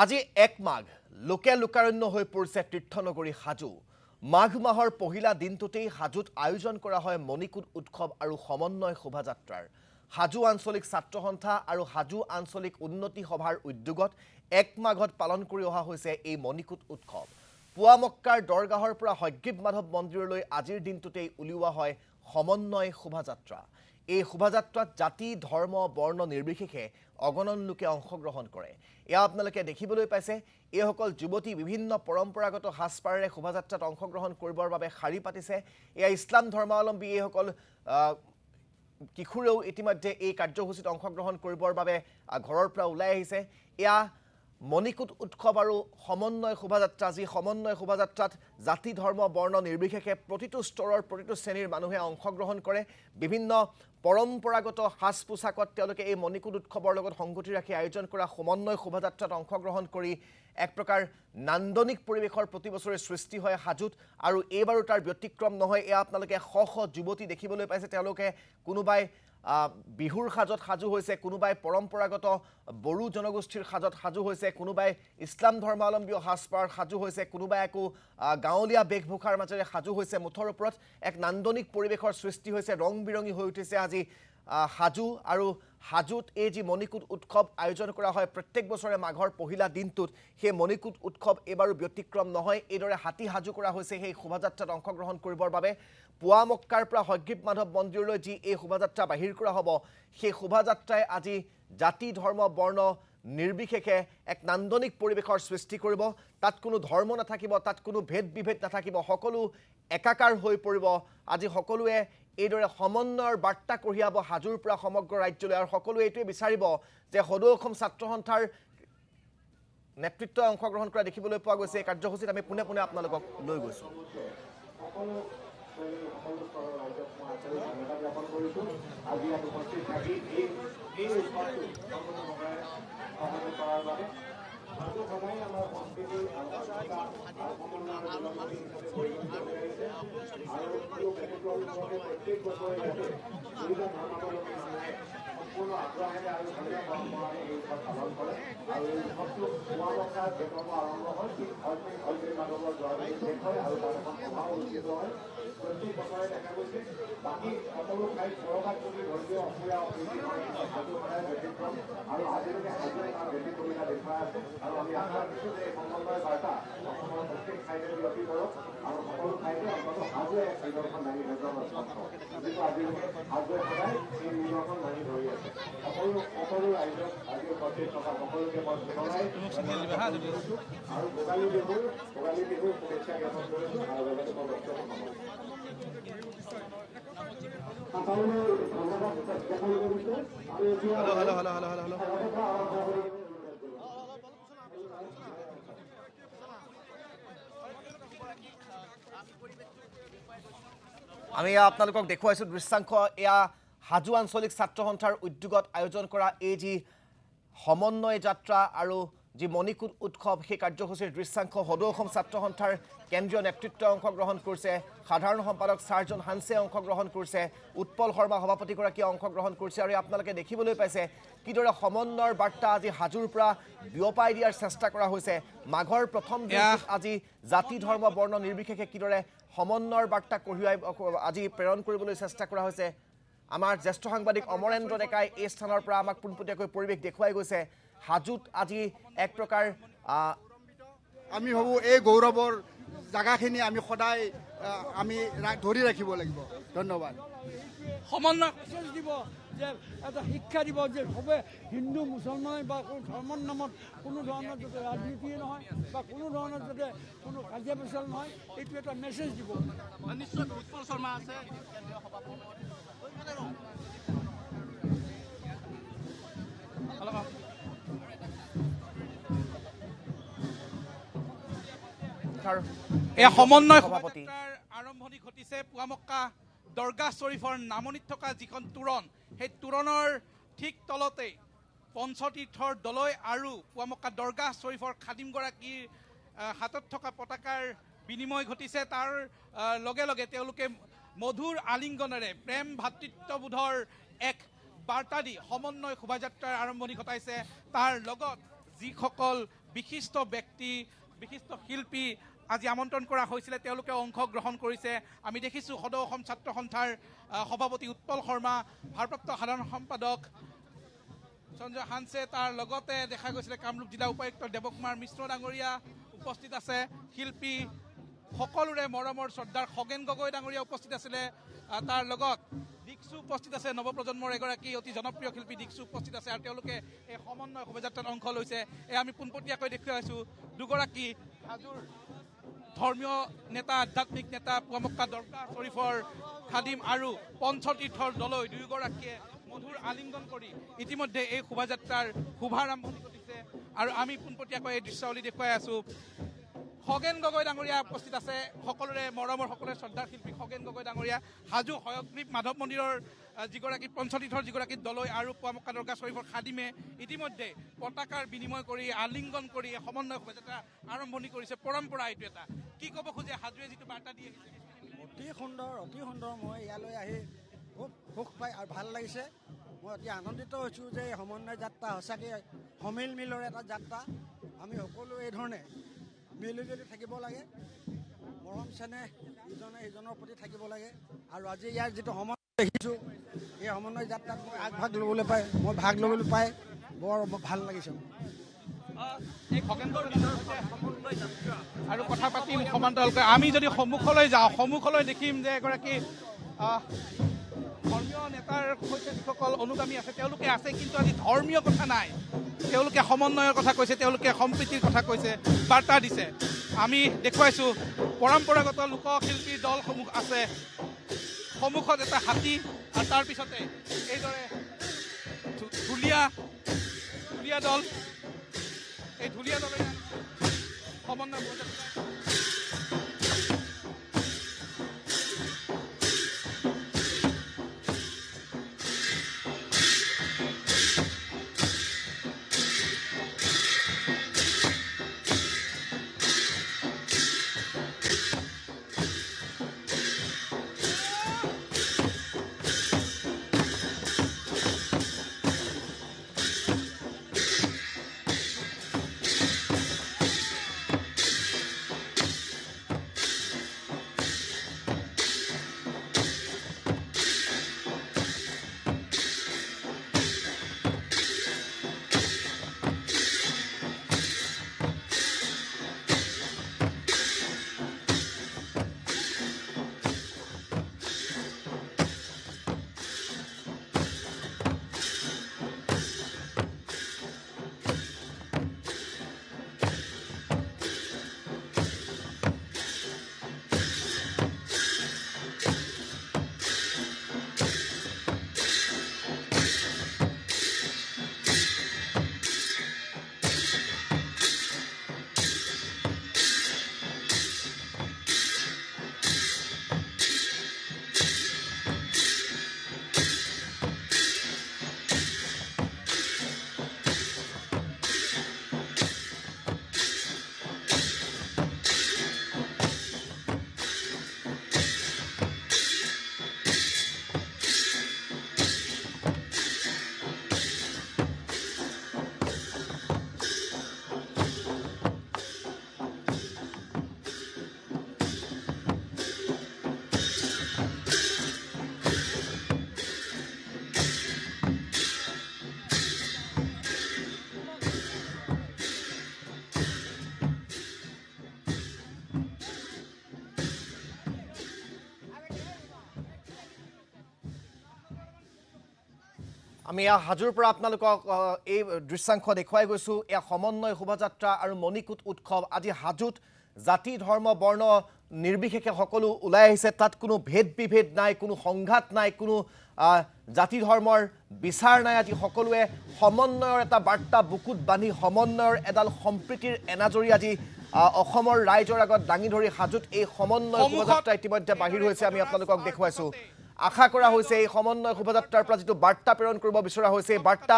আজি ১ মাঘ লোকে লোকাৰণ্য হৈ পৰিছে তীৰ্থনগৰী হাজো। মাঘ মাহৰ পহিলা দিনটোতেই হাজোত আয়োজন কৰা হয় মণিকূট উৎসৱ আৰু সমন্বয় শোভাযাত্ৰাৰ। হাজো আঞ্চলিক ছাত্ৰ সন্থা আৰু হাজো আঞ্চলিক উন্নতি সভাৰ উদ্যোগত ১ মাঘত পালন কৰি অহা হৈছে এই মণিকূট উৎসৱ। পুৱামক্কাৰ দৰগাহৰ পৰা হয়গ্ৰীব মাধৱ মন্দিৰলৈ আজিৰ দিনটোতেই উলিওৱা হয় সমন্বয় শোভাযাত্ৰা। এই শোভাযাত্ৰাত জাতি ধৰ্ম বৰ্ণ নিৰ্বিশেষে অগণন লোকে অংশগ্ৰহণ কৰে। এয়া আপোনালোকে দেখিবলৈ পাইছে এইসকল যুৱতী বিভিন্ন পৰম্পৰাগত সাজপাৰেৰে শোভাযাত্ৰাত অংশগ্ৰহণ কৰিবৰ বাবে শাৰী পাতিছে। এয়া ইছলাম ধৰ্মাৱলম্বী এইসকল কিশোৰেও ইতিমধ্যে এই কাৰ্যসূচীত অংশগ্ৰহণ কৰিবৰ বাবে ঘৰৰ পৰা ওলাই আহিছে। এয়া মণিকূট উৎসৱ আৰু সমন্বয় শোভাযাত্ৰা, যি সমন্বয় শোভাযাত্ৰাত জাতি ধৰ্ম বৰ্ণ নিৰ্বিশেষে প্ৰতিটো স্তৰৰ প্ৰতিটো শ্ৰেণীৰ মানুহে অংশগ্ৰহণ কৰে। বিভিন্ন পৰম্পৰাগত সাজ পোছাকত তেওঁলোকে এই মণিকূট উৎসৱৰ লগত সংগতি ৰাখি আয়োজন কৰা সমন্বয় শোভাযাত্ৰাত অংশগ্ৰহণ কৰি এক প্ৰকাৰ নান্দনিক পৰিৱেশৰ প্ৰতি বছৰে সৃষ্টি হয় হাজোত। আৰু এইবাৰো তাৰ ব্যতিক্ৰম নহয়। এয়া আপোনালোকে শ শ যুৱতী দেখিবলৈ পাইছে। তেওঁলোকে কোনোবাই বিহুৰ সাজত সাজু হৈছে, কোনোবাই পৰম্পৰাগত বড়ো জনগোষ্ঠীৰ সাজত সাজু হৈছে, কোনোবাই ইছলাম ধৰ্মাৱলম্বী সাজপাৰ সাজু হৈছে, কোনোবাই আকৌ গাঁৱলীয়া বেশভূষাৰ মাজেৰে সাজু হৈছে। মুঠৰ ওপৰত এক নান্দনিক পৰিৱেশৰ সৃষ্টি হৈছে, ৰং বিৰঙী হৈ উঠিছে আজি হাজো। আৰু হাজোত এই যি মণিকূট উৎসৱ আয়োজন কৰা হয় প্ৰত্যেক বছৰে মাঘৰ পহিলা দিনটোত, সেই মণিকূট উৎসৱ এইবাৰো ব্যতিক্ৰম নহয়। এইদৰে হাতী সাজু কৰা হৈছে সেই শোভাযাত্ৰাত অংশগ্ৰহণ কৰিবৰ বাবে। পুৱামক্কাৰ পৰা হয়গ্ৰীব মাধৱ মন্দিৰলৈ যি এই শোভাযাত্ৰা বাহিৰ কৰা হ'ব, সেই শোভাযাত্ৰাই আজি জাতি ধৰ্ম বৰ্ণ নিৰ্বিশেষে এক নান্দনিক পৰিৱেশৰ সৃষ্টি কৰিব। তাত কোনো ধৰ্ম নাথাকিব, তাত কোনো ভেদ বিভেদ নাথাকিব, সকলো একাকাৰ হৈ পৰিব। আজি সকলোৱে এইদৰে সমন্বয়ৰ বাৰ্তা কঢ়িয়াব হাজোৰ পৰা সমগ্ৰ ৰাজ্যলৈ। আৰু সকলোৱে এইটোৱে বিচাৰিব যে সদৌ অসম ছাত্ৰ সন্থাৰ নেতৃত্বই অংশগ্ৰহণ কৰা দেখিবলৈ পোৱা গৈছে। এই কাৰ্যসূচীত আমি পোনে পোনে আপোনালোকক লৈ গৈছোঁ। সম্পূৰ্ণ আগ্ৰহেৰে আৰু ধৰ্মীয় পৰম্পৰাৰে এই উৎসৱ পালন কৰে। আৰু এই উৎসৱটো পুৱামক্কাৰ বেগৰ পৰা আৰম্ভ হয়, ঠিক হয়গ্ৰীব মাধৱৰ দুৱাৰলৈ শেষ হয় আৰু তাত এখন সভাও অনুষ্ঠিত হয়। প্ৰত্যেক বছৰে দেখা গৈছে বাকী সকলো ঠাইত কৰবাত যদি ধৰ্মীয় অসুবিধা অসুবিধা হয়, হাজো সদায় ব্যতিক্ৰম আৰু আজিলৈকে হাজোৱে তাৰ ব্যতিক্ৰমিতা দেখুৱাই আছে। আৰু আমি আশা ৰাখিছোঁ যে এই সমন্বয় বাৰ্তা অসমৰ প্ৰত্যেক ঠাইতে বিয়পি পৰক আৰু সকলো ঠাইতে অন্ততঃ হাজোৱে এক নিদৰ্শন দাঙি ধৰিব যিটো আজিলৈকে হাজোৱে সদায় এই নিদৰ্শন দাঙি ধৰি আছে। সকলো ৰাইজক আজি উপস্থিত থকা সকলোকে মই পুনৰাই আৰু ভোগালী বিহুৰ শুভেচ্ছা জ্ঞাপন কৰিছোঁ। আৰু লগতে মই বক্তব্য আমি আপোনালোকক দেখুৱাইছোঁ দৃশ্যাংশ। এয়া হাজো আঞ্চলিক ছাত্ৰ সন্থাৰ উদ্যোগত আয়োজন কৰা এই যি সমন্বয় যাত্ৰা আৰু যি মণিকূট উৎসৱ, সেই কাৰ্যসূচীৰ দৃশ্যাংশ। সদৌ অসম ছাত্ৰ সন্থাৰ কেন্দ্ৰীয় নেতৃত্বই অংশগ্ৰহণ কৰিছে, সাধাৰণ সম্পাদক ছাৰজন হানছে অংশগ্ৰহণ কৰিছে, উৎপল শৰ্মা সভাপতিগৰাকীয়ে অংশগ্ৰহণ কৰিছে। আৰু আপোনালোকে দেখিবলৈ পাইছে কিদৰে সমন্বয়ৰ বাৰ্তা আজি হাজোৰ পৰা বিয়পাই দিয়াৰ চেষ্টা কৰা হৈছে। মাঘৰ প্ৰথম দিনটোত আজি জাতি ধৰ্ম বৰ্ণ নিৰ্বিশেষে কিদৰে সমন্বয়ৰ বাৰ্তা কঢ়িয়াই আজি প্ৰেৰণ কৰিবলৈ চেষ্টা কৰা হৈছে। আমাৰ জ্যেষ্ঠ সাংবাদিক অমৰেন্দ্ৰ ডেকাই এই স্থানৰ পৰা আমাক পোনপটীয়াকৈ পৰিৱেশ দেখুৱাই গৈছে। হাজোত আজি এক প্ৰকাৰ আমি ভাবোঁ এই গৌৰৱৰ জাগাখিনি আমি সদায় আমি ধৰি ৰাখিব লাগিব। ধন্যবাদ। সমন্বয় দিব যে এটা শিক্ষা দিব যে সবে হিন্দু মুছলমান বা কোনো ধৰ্মৰ নামত কোনো ধৰণৰ যাতে ৰাজনীতিয়ে নহয় বা কোনো ধৰণৰ যাতে কোনো কাজিয়া পেচাল নহয়, এইটো এটা মেছেজ দিব। নিশ্চয় উৎপল শৰ্মা আছে। এই সমন্বয় শোভাযাত্ৰাৰ আৰম্ভণি ঘটিছে পুৱামক্কা দৰগাহ শ্বৰীফৰ নামনিত থকা যিখন তোৰণ, সেই তোৰণৰ ঠিক তলতে পঞ্চতীৰ্থৰ দলয় আৰু পুৱামক্কা দৰগাহ শ্বৰীফৰ খাদিমগৰাকীৰ হাতত থকা পতাকাৰ বিনিময় ঘটিছে। তাৰ লগে লগে তেওঁলোকে মধুৰ আলিংগনেৰে প্ৰেম ভাতৃত্ববোধৰ এক বাৰ্তা দি সমন্বয় শোভাযাত্ৰাৰ আৰম্ভণি ঘটাইছে। তাৰ লগত যিসকল বিশিষ্ট ব্যক্তি বিশিষ্ট শিল্পী আজি আমন্ত্ৰণ কৰা হৈছিলে, তেওঁলোকে অংশগ্ৰহণ কৰিছে। আমি দেখিছোঁ সদৌ অসম ছাত্ৰ সন্থাৰ সভাপতি উৎপল শৰ্মা, ভাৰপ্ৰাপ্ত সাধাৰণ সম্পাদক সঞ্জয় হানছে, তাৰ লগতে দেখা গৈছিলে কামৰূপ জিলা উপায়ুক্ত দেৱকুমাৰ মিশ্ৰ ডাঙৰীয়া উপস্থিত আছে। শিল্পী সকলোৰে মৰমৰ শ্ৰদ্ধাৰ খগেন গগৈ ডাঙৰীয়া উপস্থিত আছিলে। তাৰ লগত দীক্ষু উপস্থিত আছে, নৱপ্ৰজন্মৰ এগৰাকী অতি জনপ্ৰিয় শিল্পী দীক্ষু উপস্থিত আছে, আৰু তেওঁলোকে এই সমন্বয় শোভাযাত্ৰাত অংশ লৈছে। আমি পোনপটীয়াকৈ দেখুৱাইছোঁ দুগৰাকী হাজোৰ ধৰ্মীয় নেতা, আধ্যাত্মিক নেতা, পুৱামক্কা দৰগাহ শ্বৰীফৰ খাদিম আৰু পঞ্চতীৰ্থৰ দলৈ দুয়োগৰাকীয়ে মধুৰ আলিংগন কৰি ইতিমধ্যে এই শোভাযাত্ৰাৰ শুভাৰম্ভণি ঘটিছে। আৰু আমি পোনপটীয়াকৈ এই দৃশ্যাৱলী দেখুৱাই আছোঁ। খগেন গগৈ ডাঙৰীয়া উপস্থিত আছে, সকলোৰে মৰমৰ সকলোৰে শ্ৰদ্ধাৰ শিল্পী খগেন গগৈ ডাঙৰীয়া, হাজো হয়গ্ৰীৱ মাধৱ মন্দিৰৰ যিগৰাকী পঞ্চতীৰ্থৰ যিগৰাকী দলৈ আৰু পুৱামক্কা দৰগাহ শ্বৰীফৰ খাদিমে ইতিমধ্যে পতাকাৰ বিনিময় কৰি আলিংগন কৰি সমন্বয় শোভাযাত্ৰা আৰম্ভণি কৰিছে। পৰম্পৰা এইটো এটা, কি ক'ব খোজে হাজোৱে যিটো বাৰ্তা দি আহিছে? অতি সুন্দৰ, অতি সুন্দৰ। মই ইয়ালৈ আহি খুব সুখ পাই আৰু ভাল লাগিছে। মই অতি আনন্দিত হৈছোঁ যে এই সমন্বয় যাত্ৰা সঁচাকৈ সমিল মিলৰ এটা যাত্ৰা। আমি সকলো এই ধৰণে মিলি জুলি থাকিব লাগে, মৰম চেনেহ ইজনে সিজনৰ প্ৰতি থাকিব লাগে। আৰু আজি ইয়াৰ যিটো সমন্বয় দেখিছোঁ, এই সমন্বয় যাত্ৰাত মই ভাগ ল'বলৈ পাই বৰ ভাল লাগিছে। আৰু কথা পাতিম সমান্তৰালকৈ। আমি যদি সন্মুখলৈ যাওঁ, সন্মুখলৈ দেখিম যে এগৰাকী ধৰ্মীয় নেতাৰ সৈতে যিসকল অনুগামী আছে তেওঁলোকে আছে, কিন্তু আজি ধৰ্মীয় কথা নাই। তেওঁলোকে সমন্বয়ৰ কথা কৈছে, তেওঁলোকে সম্প্ৰীতিৰ কথা কৈছে, বাৰ্তা দিছে। আমি দেখুৱাইছোঁ পৰম্পৰাগত লোকশিল্পীৰ দলসমূহ আছে, সন্মুখত এটা হাতী, আৰু তাৰ পিছতে এইদৰে ঢুলীয়া দল, এই ঢুলীয়া দলে সমন্বয় আমি হাজোৰ পৰা আপোনালোকক এই দৃশ্যাংশ দেখুৱাই গৈছোঁ। এয়া সমন্বয় শোভাযাত্ৰা আৰু মণিকূট উৎসৱ। আজি হাজোত জাতি ধৰ্ম বৰ্ণ নিৰ্বিশেষে সকলো ওলাই আহিছে। তাত কোনো ভেদ বিভেদ নাই, কোনো সংঘাত নাই, কোনো জাতি ধৰ্মৰ বিচাৰ নাই। আজি সকলোৱে সমন্বয়ৰ এটা বাৰ্তা বুকুত বান্ধি সমন্বয়ৰ এডাল সম্প্ৰীতিৰ এনাজৰী আজি অসমৰ ৰাইজৰ আগত দাঙি ধৰি হাজোত এই সমন্বয় শোভাযাত্ৰা ইতিমধ্যে বাহিৰ হৈছে। আমি আপোনালোকক দেখুৱাইছোঁ। আশা কৰা হৈছে এই সমন্বয় শোভাযাত্ৰাৰ পৰা যিটো বাৰ্তা প্ৰেৰণ কৰিব বিচৰা হৈছে, এই বাৰ্তা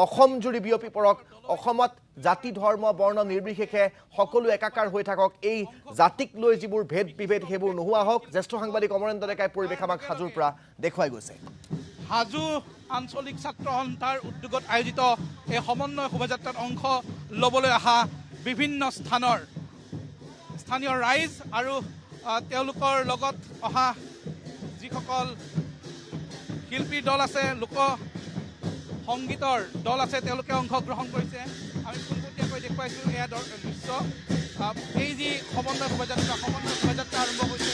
অসম জুৰি বিয়পি পৰক। অসমত জাতি ধৰ্ম বৰ্ণ নিৰ্বিশেষে সকলো একাকাৰ হৈ থাকক। এই জাতিক লৈ যিবোৰ ভেদ বিভেদ সেইবোৰ নোহোৱা হওক। জ্যেষ্ঠ সাংবাদিক অমৰেন্দ্ৰ ডেকাই পৰিৱেশ আমাক হাজোৰ পৰা দেখুৱাই গৈছে। হাজো আঞ্চলিক ছাত্ৰ সন্থাৰ উদ্যোগত আয়োজিত এই সমন্বয় শোভাযাত্ৰাত অংশ ল'বলৈ অহা বিভিন্ন স্থানীয় ৰাইজ আৰু তেওঁলোকৰ লগত অহা যিসকল শিল্পীৰ দল আছে, লোক সংগীতৰ দল আছে, তেওঁলোকে অংশগ্ৰহণ কৰিছে। আমি পোনপটীয়াকৈ দেখুৱাইছোঁ এয়া দৃশ্য। এই যি সমন্বয় শোভাযাত্ৰা আৰম্ভ হৈছে।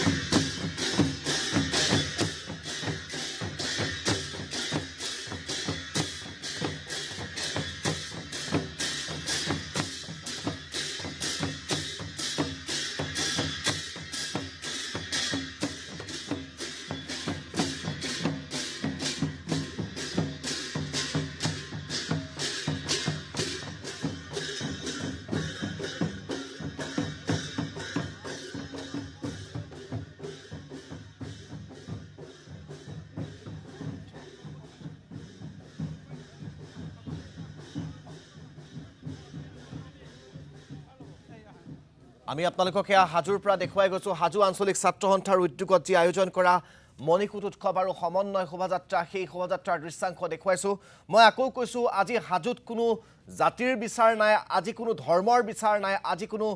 আমি আপোনালোকক এয়া হাজোৰ পৰা দেখুৱাই গৈছোঁ। হাজো আঞ্চলিক ছাত্ৰ সন্থাৰ উদ্যোগত যি আয়োজন কৰা মণিকূট উৎসৱ আৰু সমন্বয় শোভাযাত্ৰা, সেই শোভাযাত্ৰাৰ দৃশ্যাংশ দেখুৱাইছোঁ। মই আকৌ কৈছোঁ, আজি হাজোত কোনো জাতিৰ বিচাৰ নাই, আজি কোনো ধৰ্মৰ বিচাৰ নাই, আজি কোনো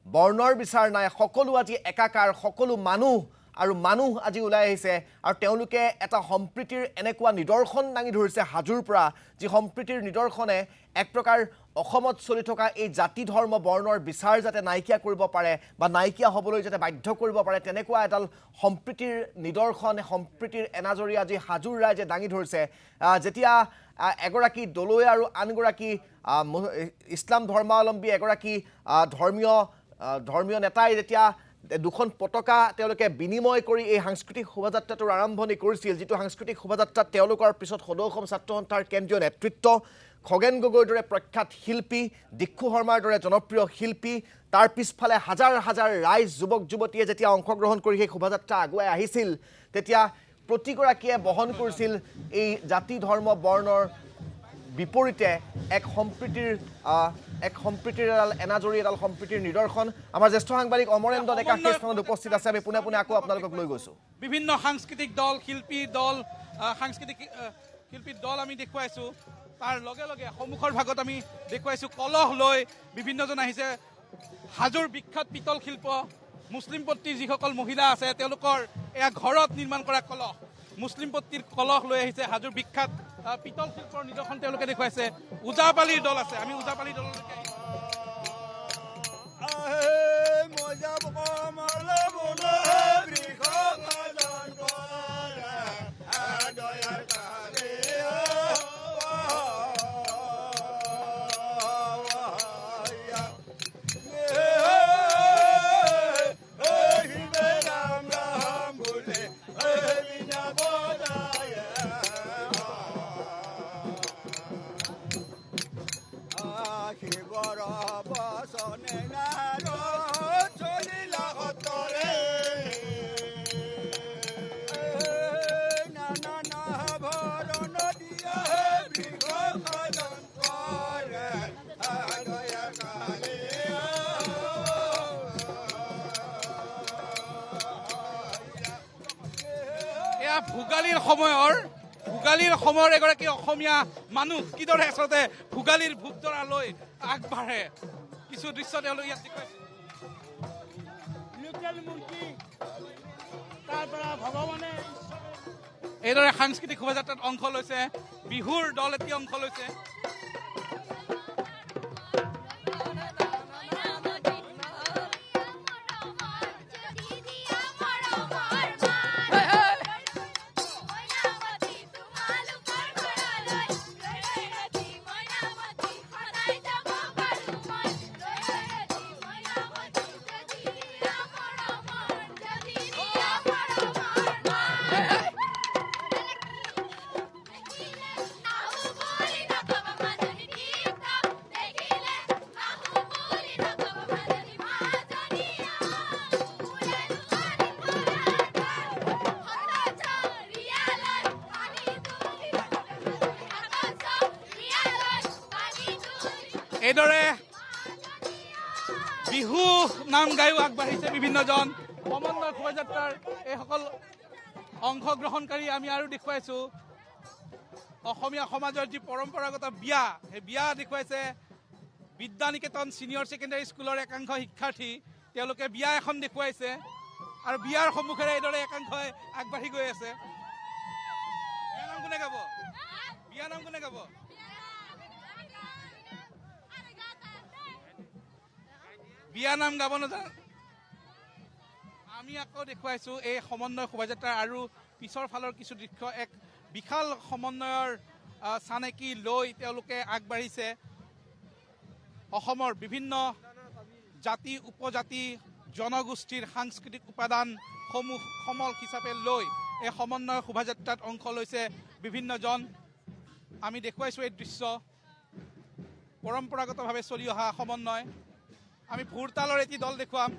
বৰ্ণৰ বিচাৰ নাই। সকলো আজি একাকাৰ, সকলো মানুহ আজি ওলাই আহিছে আৰু তেওঁলোকে এটা সম্প্ৰীতিৰ এনেকুৱা নিদৰ্শন দাঙি ধৰিছে হাজোৰ পৰা, যি সম্প্ৰীতিৰ নিদৰ্শনে এক প্ৰকাৰ অসমত চলি থকা এই জাতি ধৰ্ম বৰ্ণৰ বিচাৰ যাতে নাইকিয়া কৰিব পাৰে বা নাইকিয়া হ'বলৈ যাতে বাধ্য কৰিব পাৰে, তেনেকুৱা এডাল সম্প্ৰীতিৰ নিদৰ্শন, সম্প্ৰীতিৰ এনাজৰী আজি হাজোৰ ৰাইজে দাঙি ধৰিছে। যেতিয়া এগৰাকী দলৈ আৰু আনগৰাকী ইছলাম ধৰ্মাৱলম্বী এগৰাকী ধৰ্মীয় নেতাই যেতিয়া দুখন পতাকা তেওঁলোকে বিনিময় কৰি এই সাংস্কৃতিক শোভাযাত্ৰাটোৰ আৰম্ভণি কৰিছিল, যিটো সাংস্কৃতিক শোভাযাত্ৰাত তেওঁলোকৰ পিছত সদৌ অসম ছাত্ৰ সন্থাৰ কেন্দ্ৰীয় নেতৃত্ব, খগেন গগৈৰ দৰে প্ৰখ্যাত শিল্পী, দিক্ষু শৰ্মাৰ দৰে জনপ্ৰিয় শিল্পী, তাৰ পিছফালে হাজাৰ হাজাৰ ৰাইজ, যুৱক যুৱতীয়ে যেতিয়া অংশগ্ৰহণ কৰি সেই শোভাযাত্ৰা আগুৱাই আহিছিল, তেতিয়া প্ৰতিগৰাকীয়ে বহন কৰিছিল এই জাতি ধৰ্ম বৰ্ণৰ বিপৰীতে এক সম্প্ৰীতিৰ এডাল এনাজৰী, এডাল সম্প্ৰীতিৰ নিদৰ্শন। আমাৰ জ্যেষ্ঠ সাংবাদিক অমৰেন্দ্ৰ ডেকা সেই স্থানত উপস্থিত আছে। আমি পোনে পোনে আকৌ আপোনালোকক লৈ গৈছোঁ। বিভিন্ন সাংস্কৃতিক দল, শিল্পীৰ দল আমি দেখুৱাইছোঁ। তাৰ লগে লগে সন্মুখৰ ভাগত আমি দেখুৱাইছোঁ কলহ লৈ বিভিন্নজন আহিছে। হাজোৰ বিখ্যাত পিতল শিল্প, মুছলিম পট্টিৰ যিসকল মহিলা আছে, তেওঁলোকৰ এয়া ঘৰত নিৰ্মাণ কৰা কলহ, মুছলিম পট্টিৰ কলহ লৈ আহিছে। হাজোৰ বিখ্যাত পিতল শিল্পৰ নিদৰ্শন তেওঁলোকে দেখুৱাইছে। ওজাপালিৰ দল আছে, আমি ওজাপালিৰ দললৈকে ভোগালীৰ সময়ৰ এগৰাকী অসমীয়া মানুহ কিদৰে আচলতে ভোগালীৰ ভোগদৰা লৈ আগবাঢ়ে, কিছু দৃশ্য তেওঁলোকে ইয়াত দেখুৱাইছে। এইদৰে সাংস্কৃতিক শোভাযাত্ৰাত অংশ লৈছে, বিহুৰ দল এটি অংশ লৈছে। এইদৰে বিহু নাম গায়ো আগবাঢ়িছে বিভিন্নজন। সমন্বয় শোভাযাত্ৰাৰ এইসকল অংশগ্ৰহণকাৰী আমি আৰু দেখুৱাইছোঁ। অসমীয়া সমাজৰ যি পৰম্পৰাগত বিয়া, সেই বিয়া দেখুৱাইছে। বিদ্যানিকেতন ছিনিয়ৰ ছেকেণ্ডাৰী স্কুলৰ একাংশ শিক্ষাৰ্থী তেওঁলোকে বিয়া এখন দেখুৱাইছে আৰু বিয়াৰ সন্মুখেৰে এইদৰে একাংশই আগবাঢ়ি গৈ আছে। বিয়া নাম কোনে গাব? বিয়া নাম কোনে গাব? বিয়া নাম গাব নাজানে। আমি আকৌ দেখুৱাইছো এই সমন্বয় শোভাযাত্ৰা আৰু পিছৰ ফালৰ কিছু দৃশ্য এক বিশাল সমন্বয়ৰ চানেকি লৈ তেওঁলোকে আগবাঢ়িছে। অসমৰ বিভিন্ন জাতি উপজাতি জনগোষ্ঠীৰ সাংস্কৃতিক উপাদানসমূহ সমল হিচাপে লৈ এই সমন্বয় শোভাযাত্ৰাত অংশ লৈছে বিভিন্নজন। আমি দেখুৱাইছোঁ এই দৃশ্য পৰম্পৰাগতভাৱে চলি অহা সমন্বয়। আমি ভোৰতালৰ এটি দল দেখুৱাম।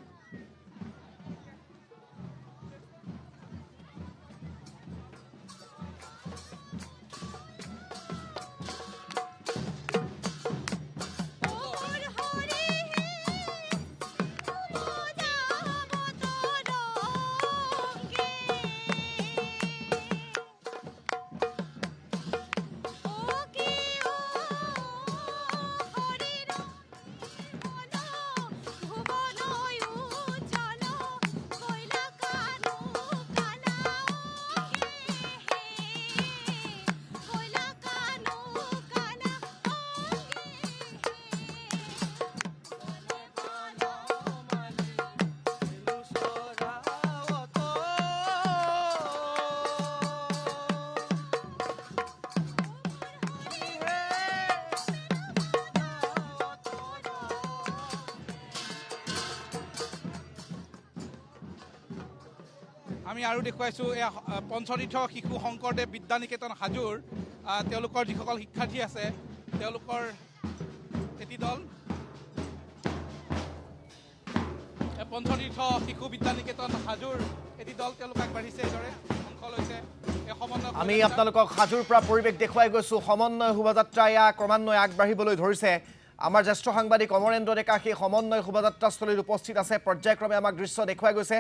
আমি আৰু দেখুৱাইছোঁ এই পঞ্চতীৰ্থ শিশু শংকৰদেৱ বিদ্যানিকেতন হাজোৰ তেওঁলোকৰ যিসকল শিক্ষাৰ্থী আছে তেওঁলোকৰ এটি দল। পঞ্চতীৰ্থ শিশু বিদ্যানিকেতন হাজোৰ এটি দল তেওঁলোক আগবাঢ়িছে এইদৰে অংশ লৈছে এই সমন্বয়। আমি আপোনালোকক হাজোৰ পৰা পৰিৱেশ দেখুৱাই গৈছোঁ। সমন্বয় শোভাযাত্ৰা এয়া ক্ৰমান্বয়ে আগবাঢ়িবলৈ ধৰিছে। আমাৰ জ্যেষ্ঠ সাংবাদিক অমৰেন্দ্ৰ ডেকা সেই সমন্বয় শোভাযাত্ৰাস্থলীত উপস্থিত আছে। পৰ্যায়ক্ৰমে আমাক দৃশ্য দেখুৱাই গৈছে।